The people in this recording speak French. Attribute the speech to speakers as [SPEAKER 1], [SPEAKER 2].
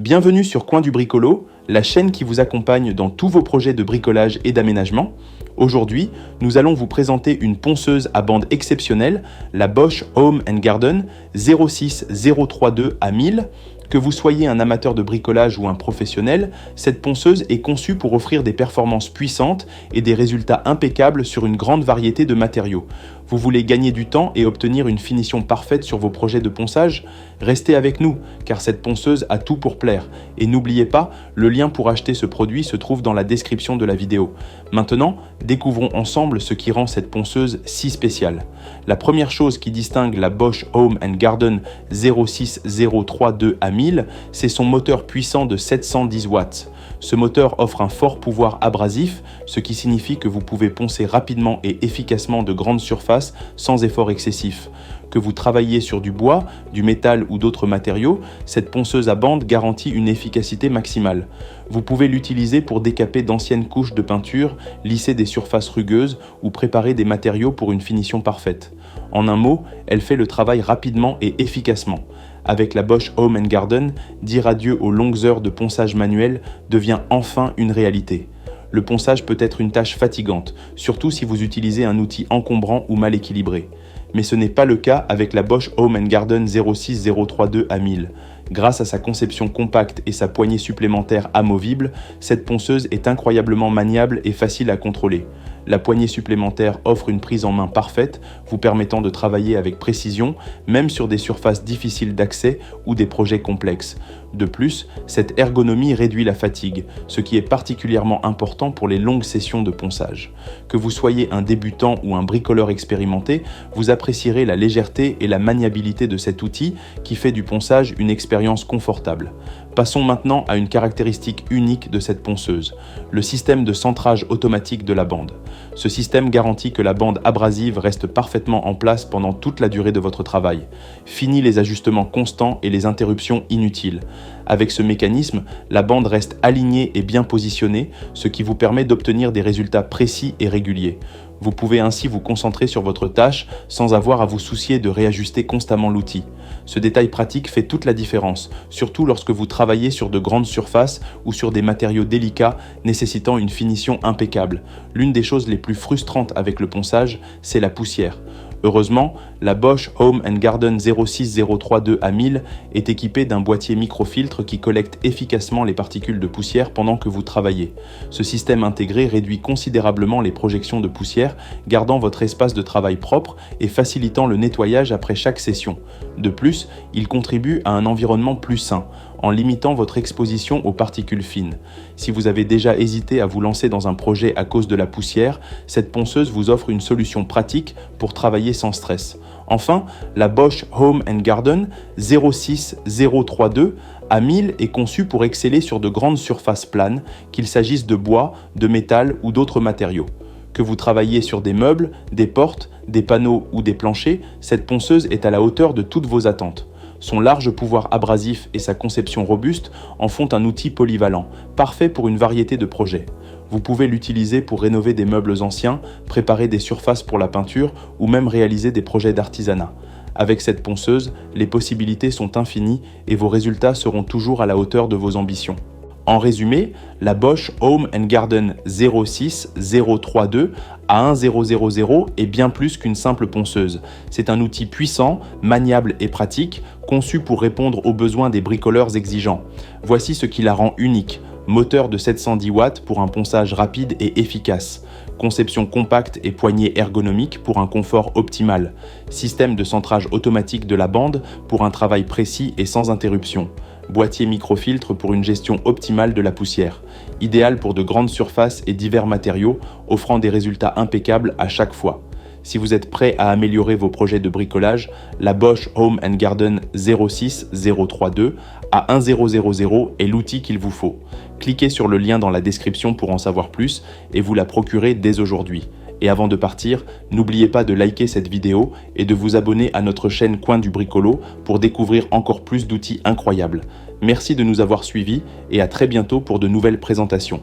[SPEAKER 1] Bienvenue sur Coin du Bricolo, la chaîne qui vous accompagne dans tous vos projets de bricolage et d'aménagement. Aujourd'hui, nous allons vous présenter une ponceuse à bande exceptionnelle, la Bosch Home & Garden 06032 à 1000. Que vous soyez un amateur de bricolage ou un professionnel, cette ponceuse est conçue pour offrir des performances puissantes et des résultats impeccables sur une grande variété de matériaux. Vous voulez gagner du temps et obtenir une finition parfaite sur vos projets de ponçage? Restez avec nous, car cette ponceuse a tout pour plaire. Et n'oubliez pas, le lien pour acheter ce produit se trouve dans la description de la vidéo. Maintenant, découvrons ensemble ce qui rend cette ponceuse si spéciale. La première chose qui distingue la Bosch Home & Garden 06032 à 1000, c'est son moteur puissant de 710 watts. Ce moteur offre un fort pouvoir abrasif, ce qui signifie que vous pouvez poncer rapidement et efficacement de grandes surfaces sans effort excessif. Que vous travailliez sur du bois, du métal ou d'autres matériaux, cette ponceuse à bande garantit une efficacité maximale. Vous pouvez l'utiliser pour décaper d'anciennes couches de peinture, lisser des surfaces rugueuses ou préparer des matériaux pour une finition parfaite. En un mot, elle fait le travail rapidement et efficacement. Avec la Bosch Home & Garden, dire adieu aux longues heures de ponçage manuel devient enfin une réalité. Le ponçage peut être une tâche fatigante, surtout si vous utilisez un outil encombrant ou mal équilibré. Mais ce n'est pas le cas avec la Bosch Home & Garden 06032 à 1000. Grâce à sa conception compacte et sa poignée supplémentaire amovible, cette ponceuse est incroyablement maniable et facile à contrôler. La poignée supplémentaire offre une prise en main parfaite, vous permettant de travailler avec précision, même sur des surfaces difficiles d'accès ou des projets complexes. De plus, cette ergonomie réduit la fatigue, ce qui est particulièrement important pour les longues sessions de ponçage. Que vous soyez un débutant ou un bricoleur expérimenté, vous apprécierez la légèreté et la maniabilité de cet outil qui fait du ponçage une expérience confortable. Passons maintenant à une caractéristique unique de cette ponceuse, le système de centrage automatique de la bande. Ce système garantit que la bande abrasive reste parfaitement en place pendant toute la durée de votre travail. Fini les ajustements constants et les interruptions inutiles. Avec ce mécanisme, la bande reste alignée et bien positionnée, ce qui vous permet d'obtenir des résultats précis et réguliers. Vous pouvez ainsi vous concentrer sur votre tâche sans avoir à vous soucier de réajuster constamment l'outil. Ce détail pratique fait toute la différence, surtout lorsque vous travaillez sur de grandes surfaces ou sur des matériaux délicats nécessitant une finition impeccable. L'une des choses les plus frustrantes avec le ponçage, c'est la poussière. Heureusement, la Bosch Home & Garden 06032 à 1000 est équipée d'un boîtier microfiltre qui collecte efficacement les particules de poussière pendant que vous travaillez. Ce système intégré réduit considérablement les projections de poussière, gardant votre espace de travail propre et facilitant le nettoyage après chaque session. De plus, il contribue à un environnement plus sain, en limitant votre exposition aux particules fines. Si vous avez déjà hésité à vous lancer dans un projet à cause de la poussière, cette ponceuse vous offre une solution pratique pour travailler sans stress. Enfin, la Bosch Home & Garden 06032 à 1000 est conçue pour exceller sur de grandes surfaces planes, qu'il s'agisse de bois, de métal ou d'autres matériaux. Que vous travailliez sur des meubles, des portes, des panneaux ou des planchers, cette ponceuse est à la hauteur de toutes vos attentes. Son large pouvoir abrasif et sa conception robuste en font un outil polyvalent, parfait pour une variété de projets. Vous pouvez l'utiliser pour rénover des meubles anciens, préparer des surfaces pour la peinture ou même réaliser des projets d'artisanat. Avec cette ponceuse, les possibilités sont infinies et vos résultats seront toujours à la hauteur de vos ambitions. En résumé, la Bosch Home & Garden 06032 à 1000 est bien plus qu'une simple ponceuse. C'est un outil puissant, maniable et pratique, conçu pour répondre aux besoins des bricoleurs exigeants. Voici ce qui la rend unique. Moteur de 710 watts pour un ponçage rapide et efficace. Conception compacte et poignée ergonomique pour un confort optimal. Système de centrage automatique de la bande pour un travail précis et sans interruption. Boîtier microfiltre pour une gestion optimale de la poussière. Idéal pour de grandes surfaces et divers matériaux, offrant des résultats impeccables à chaque fois. Si vous êtes prêt à améliorer vos projets de bricolage, la Bosch Home & Garden 06032 à 1000 est l'outil qu'il vous faut. Cliquez sur le lien dans la description pour en savoir plus et vous la procurez dès aujourd'hui. Et avant de partir, n'oubliez pas de liker cette vidéo et de vous abonner à notre chaîne Coin du Bricolo pour découvrir encore plus d'outils incroyables. Merci de nous avoir suivis et à très bientôt pour de nouvelles présentations.